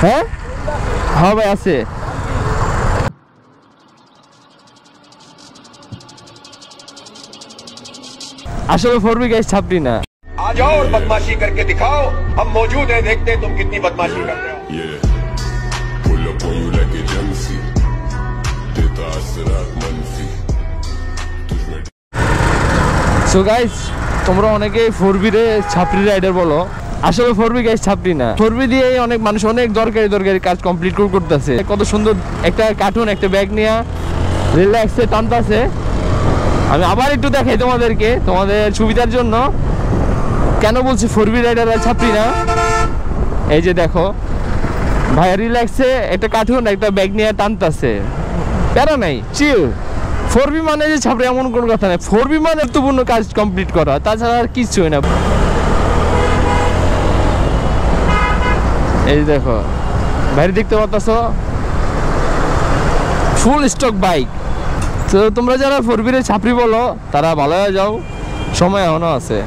হ্যাঁ হ্যাঁ ভাই আছে। আসলে 4B গাইস ছাপড়ি না। आ जाओ और बदमाशी करके दिखाओ, हम मौजूद हैं, देखते हैं तुम कितनी बदमाशी करते हो। pull up on you like a jamsi, देता असरार मनफी। সো গাইস তোমরা অনেকে 4B রে ছাপড়ি রাইডার বলো, আসলে 4B গাইস ছাপড়ি না। 4B দিয়ে অনেক মানুষ অনেক দরকারি কাজ কমপ্লিট করতেছে। কত সুন্দর একটা কার্টুন একটা ব্যাগ নিয়ে রিল্যাক্সে টানতেছে। আমি আবার একটু দেখাই তোমাদেরকে, তোমাদের সুবিধার জন্য কেন বলছি 4B রাইডাররা ছাপড়ি না। এই যে দেখো ভাই রিল্যাক্সে একটা কার্টুন একটা ব্যাগ নিয়ে টানতেছে, প্যারা নাই, চিল। 4B মানে যে ছাপড়ি এমন কোনো কথা নাই। 4B মানে গুরুত্বপূর্ণ কাজ কমপ্লিট করা, তাছাড়া আর কিছুই না। এই দেখো বাইরে দেখতে পাচ্ছ ফুল স্টক বাইক। তো তোমরা যারা 4B রে ছাপড়ি বলো তারা ভালো হয়ে যাও, সময় এখনো আছে।